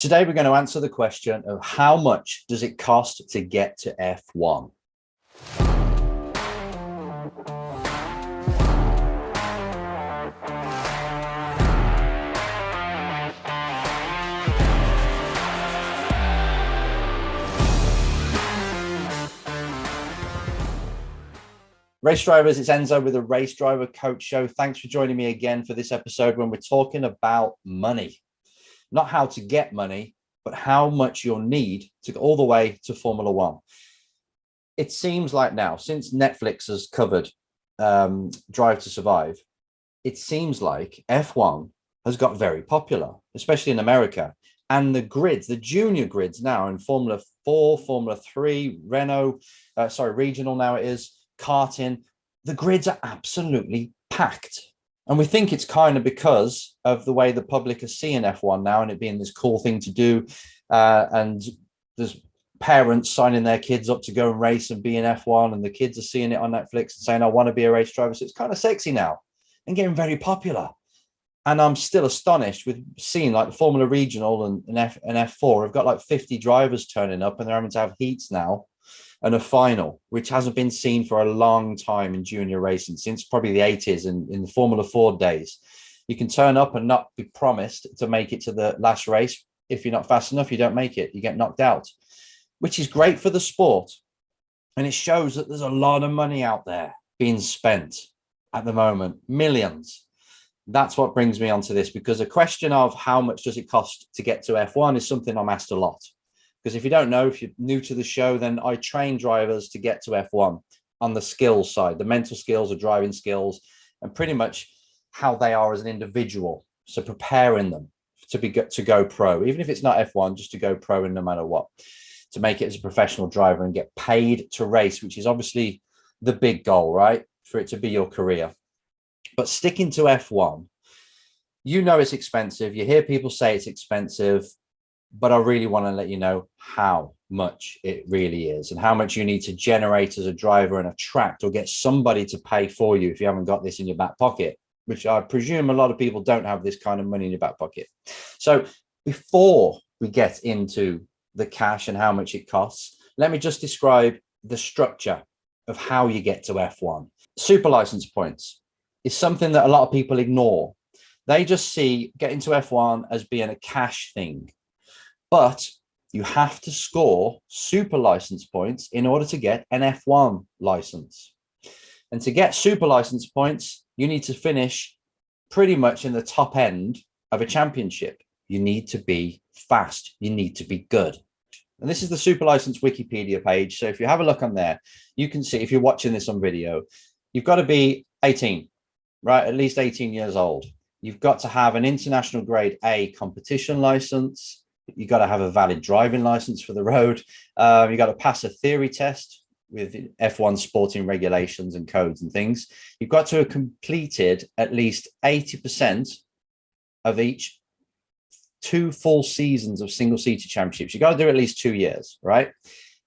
Today, we're going to answer the question of how much does it cost to get to F1? Race drivers, it's Enzo with the Race Driver Coach Show. Thanks for joining me again for this episode when we're talking about money. Not how to get money, but how much you'll need to go all the way to Formula One. It seems like now, since Netflix has covered Drive to Survive, it seems like F1 has got very popular, especially in America. And the grids, the junior grids now in Formula 4, Formula 3, regional now it is, karting, the grids are absolutely packed. And we think it's kind of because of the way the public are seeing F1 now and it being this cool thing to do. And there's parents signing their kids up to go and race and be in F1, and the kids are seeing it on Netflix and saying, I want to be a race driver. So it's kind of sexy now and getting very popular. And I'm still astonished with seeing like the Formula Regional and F4 have got like 50 drivers turning up, and they're having to have heats now and a final, which hasn't been seen for a long time in junior racing, since probably the 80s and in the Formula 4 days. You can turn up and not be promised to make it to the last race. If you're not fast enough, you don't make it. You get knocked out, which is great for the sport. And it shows that there's a lot of money out there being spent at the moment, millions. That's what brings me onto this, because a question of how much does it cost to get to F1 is something I'm asked a lot. Because if you don't know, if you're new to the show, then I train drivers to get to F1 on the skills side, the mental skills, the driving skills, and pretty much how they are as an individual. So preparing them to go pro, even if it's not F1, just to go pro in no matter what, to make it as a professional driver and get paid to race, which is obviously the big goal, right? For it to be your career. But sticking to F1, you know it's expensive. You hear people say it's expensive, but I really want to let you know how much it really is and how much you need to generate as a driver and attract or get somebody to pay for you if you haven't got this in your back pocket, which I presume a lot of people don't have this kind of money in your back pocket. So before we get into the cash and how much it costs, let me just describe the structure of how you get to F1. Super license points is something that a lot of people ignore. They just see getting to F1 as being a cash thing. But you have to score super license points in order to get an F1 license. And to get super license points, you need to finish pretty much in the top end of a championship. You need to be fast. You need to be good. And this is the super license Wikipedia page. So if you have a look on there, you can see, if you're watching this on video, you've got to be 18, right? At least 18 years old. You've got to have an international grade A competition license. You've got to have a valid driving license for the road. You've got to pass a theory test with F1 sporting regulations and codes and things. You've got to have completed at least 80% of each 2 full seasons of single-seater championships. You've got to do at least 2 years, right?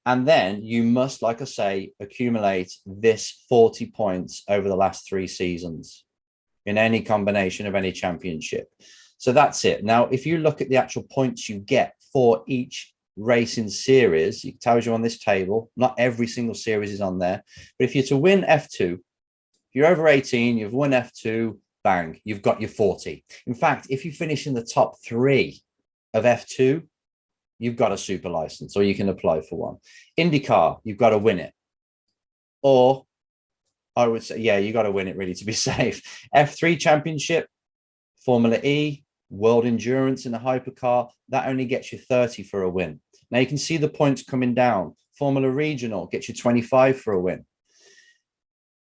And then you must, like I say, accumulate this 40 points over the last 3 seasons in any combination of any championship. So that's it. Now, if you look at the actual points you get for each racing series, it tells you on this table, not every single series is on there, but if you're to win F2, if you're over 18, you've won F2, bang, you've got your 40. In fact, if you finish in the top 3 of F2, you've got a super license, or you can apply for one. IndyCar, you've got to win it. Or I would say, yeah, you got to win it really to be safe. F3 championship, Formula E, World Endurance in a hypercar, that only gets you 30 for a win. Now you can see the points coming down. Formula Regional gets you 25 for a win.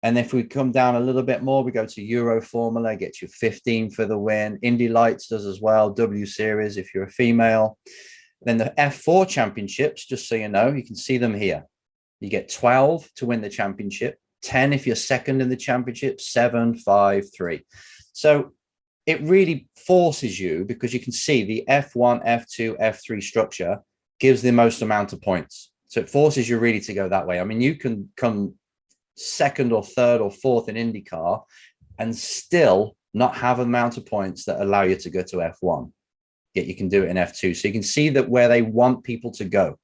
And if we come down a little bit more, we go to Euro Formula, gets you 15 for the win. Indy Lights does as well, W Series if you're a female. Then the F4 championships, just so you know, you can see them here. You get 12 to win the championship, 10 if you're second in the championship, 7, 5, 3. So it really forces you, because you can see the F1, F2, F3 structure gives the most amount of points. So it forces you really to go that way. I mean, you can come second or third or fourth in IndyCar and still not have an amount of points that allow you to go to F1. yet you can do it in F2. So you can see that where they want people to go.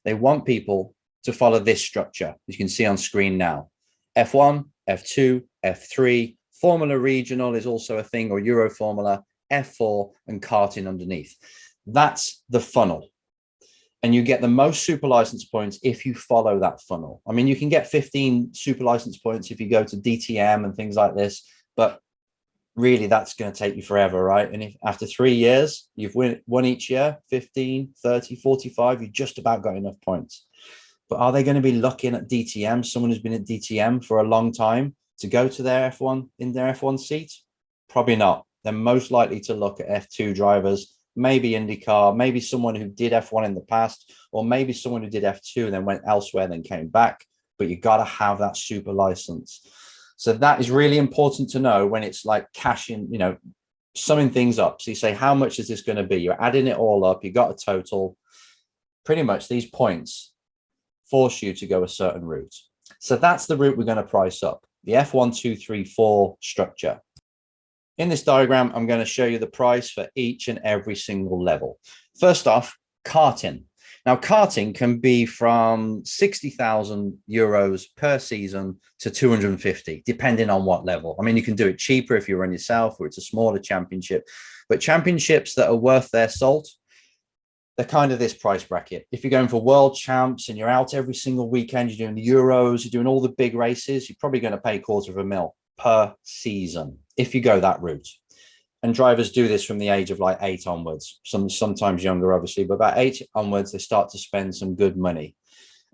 They want people to follow this structure, as you can see on screen now. F1, F2, F3, Formula Regional is also a thing, or Euro Formula, F4, and karting underneath. That's the funnel. And you get the most super license points if you follow that funnel. I mean, you can get 15 super license points if you go to DTM and things like this, but really that's going to take you forever, right? And if after 3 years, you've won each year, 15, 30, 45, you just about got enough points. But are they going to be looking at DTM, someone who's been at DTM for a long time, to go to their F1 in their F1 seat? Probably not. They're most likely to look at F2 drivers, maybe IndyCar, maybe someone who did F1 in the past, or maybe someone who did F2 and then went elsewhere, then came back. But you got to have that super license. So that is really important to know when it's like cashing, you know, summing things up. So you say, how much is this going to be? You're adding it all up. You got a total. Pretty much these points force you to go a certain route. So that's the route we're going to price up, the F1, 2, 3, 4 structure. In this diagram, I'm going to show you the price for each and every single level. First off, karting. Now, karting can be from 60,000 euros per season to 250, depending on what level. I mean, you can do it cheaper if you run yourself or it's a smaller championship, but championships that are worth their salt, they're kind of this price bracket. If you're going for world champs and you're out every single weekend, you're doing the Euros, you're doing all the big races, you're probably going to pay $250,000 per season if you go that route. And drivers do this from the age of like 8 onwards, sometimes younger, obviously, but about 8 onwards, they start to spend some good money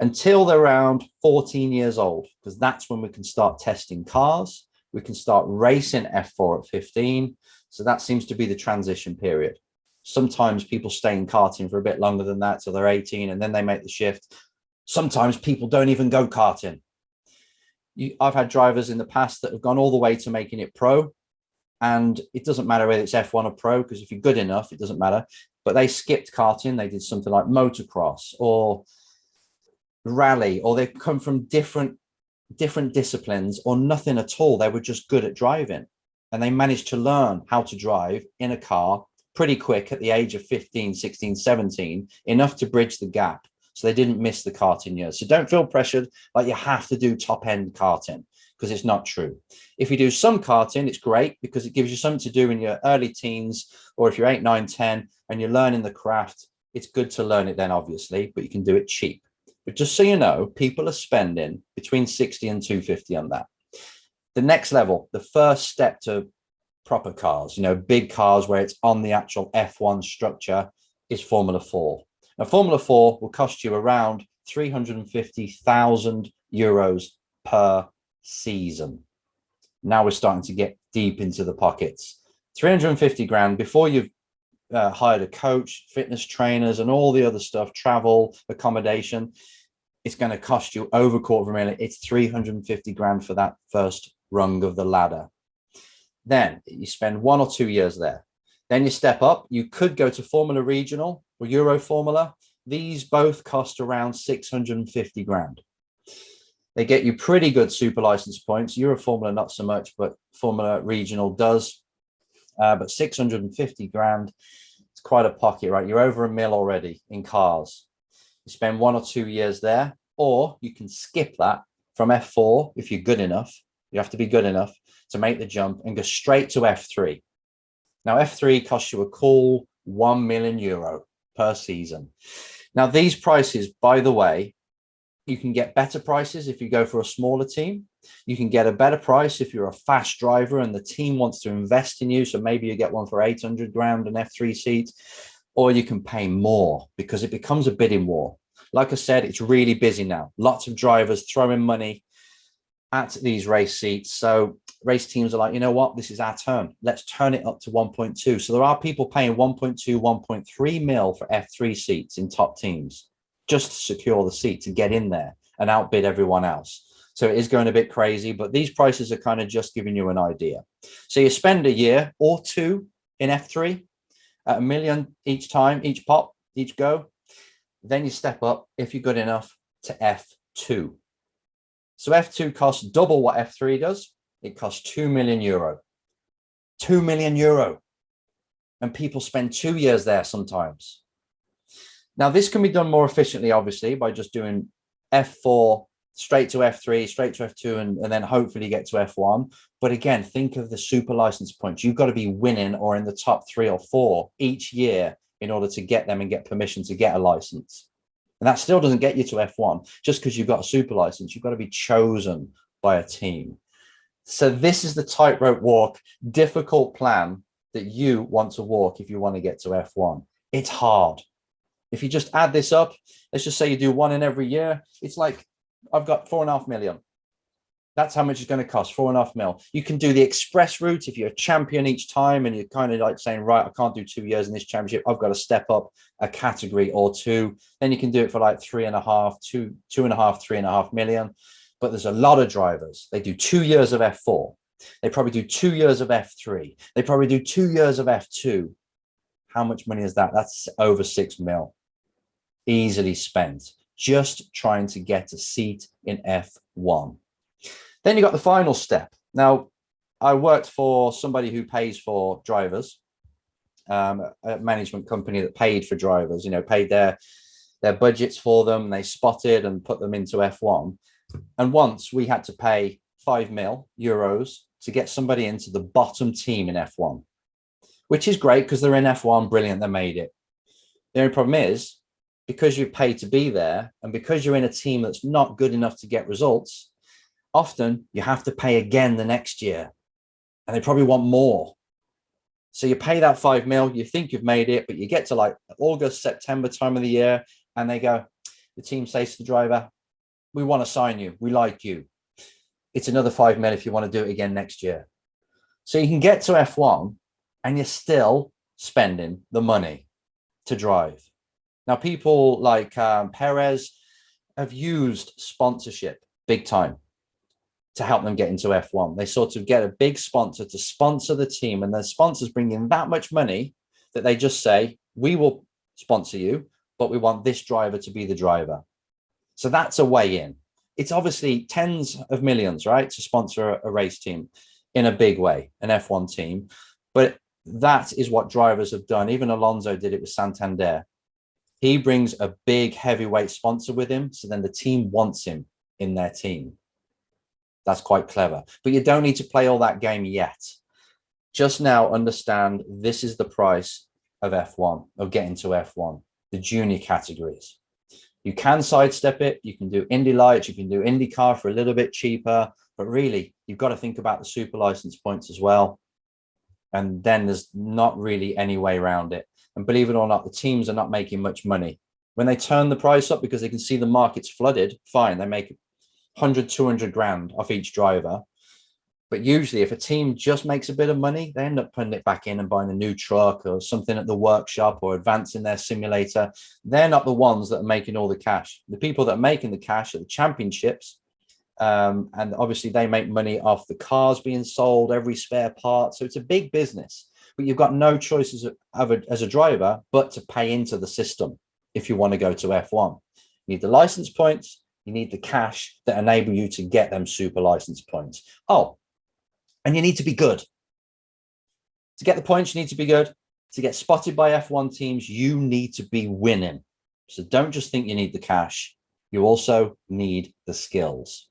until they're around 14 years old, because that's when we can start testing cars. We can start racing F4 at 15. So that seems to be the transition period. Sometimes people stay in karting for a bit longer than that, so they're 18 and then they make the shift. Sometimes people don't even go karting. I've had drivers in the past that have gone all the way to making it pro. And it doesn't matter whether it's F1 or pro, because if you're good enough, it doesn't matter. But they skipped karting. They did something like motocross or rally, or they come from different disciplines or nothing at all. They were just good at driving. And they managed to learn how to drive in a car pretty quick at the age of 15, 16, 17, enough to bridge the gap. So they didn't miss the karting years. So don't feel pressured like you have to do top end karting, because it's not true. If you do some karting, it's great because it gives you something to do in your early teens, or if you're 8, 9, 10 and you're learning the craft, it's good to learn it then, obviously, but you can do it cheap. But just so you know, people are spending between 60 and 250 on that. The next level, the first step to proper cars, you know, big cars where it's on the actual F1 structure, is Formula 4. Now, Formula 4 will cost you around 350,000 euros per season. Now we're starting to get deep into the pockets. 350 grand before you've hired a coach, fitness trainers, and all the other stuff, travel, accommodation. It's going to cost you over $250,000. It's 350 grand for that first rung of the ladder. Then you spend 1 or 2 years there. Then you step up. You could go to Formula Regional or Euro Formula. These both cost around 650 grand. They get you pretty good super license points. Euro Formula, not so much, but Formula Regional does. But 650 grand, it's quite a pocket, right? You're over $1 million already in cars. You spend 1 or 2 years there, or you can skip that from F4 if you're good enough. You have to be good enough to make the jump and go straight to F3. Now, F3 costs you a cool €1 million per season. Now, these prices, by the way, you can get better prices if you go for a smaller team. You can get a better price if you're a fast driver and the team wants to invest in you. So maybe you get one for 800 grand, an F3 seat, or you can pay more because it becomes a bidding war. Like I said, it's really busy now. Lots of drivers throwing money at these race seats. So race teams are like, you know what, this is our turn. Let's turn it up to 1.2. So there are people paying 1.2, 1.3 mil for F3 seats in top teams just to secure the seat to get in there and outbid everyone else. So it is going a bit crazy, but these prices are kind of just giving you an idea. So you spend a year or two in F3 at $1 million each time, each pop, each go. Then you step up, if you're good enough, to F2. So F2 costs double what F3 does. It costs €2 million. €2 million. and people spend 2 years there sometimes. Now, this can be done more efficiently, obviously, by just doing F4 straight to F3, straight to F2, and then hopefully get to F1. But again, think of the super license points. You've got to be winning or in the top 3 or 4 each year in order to get them and get permission to get a license. And that still doesn't get you to F1 just because you've got a super license. You've got to be chosen by a team. So this is the tightrope walk, difficult plan that you want to walk if you want to get to F1. It's hard. If you just add this up, let's just say you do 1 in every year. It's like, I've got 4.5 million. That's how much it's going to cost, 4.5 mil. You can do the express route if you're a champion each time and you're kind of like saying, right, I can't do 2 years in this championship. I've got to step up a category or 2. Then you can do it for like 2.5, 3.5 million. But there's a lot of drivers. They do 2 years of F4. They probably do 2 years of F3. They probably do 2 years of F2. How much money is that? That's over 6 mil. Easily spent just trying to get a seat in F1. Then you got the final step. Now, I worked for somebody who pays for drivers, a management company that paid for drivers, paid their budgets for them. They spotted and put them into F1. And once we had to pay 5 mil euros to get somebody into the bottom team in F1, which is great because they're in F1, brilliant, they made it. The only problem is, because you pay to be there and because you're in a team that's not good enough to get results, often you have to pay again the next year and they probably want more. So you pay that 5 mil, you think you've made it, but you get to like August, September time of the year and the team says to the driver, we want to sign you. We like you. It's another 5 mil if you want to do it again next year. So you can get to F1 and you're still spending the money to drive. Now, people like Perez have used sponsorship big time to help them get into F1. They sort of get a big sponsor to sponsor the team, and the sponsors bring in that much money that they just say, we will sponsor you, but we want this driver to be the driver. So that's a way in. It's obviously tens of millions, right, to sponsor a race team in a big way, an F1 team. But that is what drivers have done. Even Alonso did it with Santander. He brings a big heavyweight sponsor with him, so then the team wants him in their team. That's quite clever. But you don't need to play all that game yet. Just now understand this is the price of F1, of getting to F1, the junior categories. You can sidestep it. You can do Indy Lights. You can do IndyCar for a little bit cheaper. But really, you've got to think about the super license points as well. And then there's not really any way around it. And believe it or not, the teams are not making much money. When they turn the price up because they can see the market's flooded, fine, they make 100, 200 grand off each driver. But usually if a team just makes a bit of money, they end up putting it back in and buying a new truck or something at the workshop or advancing their simulator. They're not the ones that are making all the cash. The people that are making the cash are the championships. And obviously they make money off the cars being sold, every spare part. So it's a big business. But you've got no choices as a driver but to pay into the system if you want to go to F1. You need the license points, you need the cash that enable you to get them super license points. Oh, and you need to be good. To get the points, you need to be good. To get spotted by F1 teams, you need to be winning. So don't just think you need the cash. You also need the skills.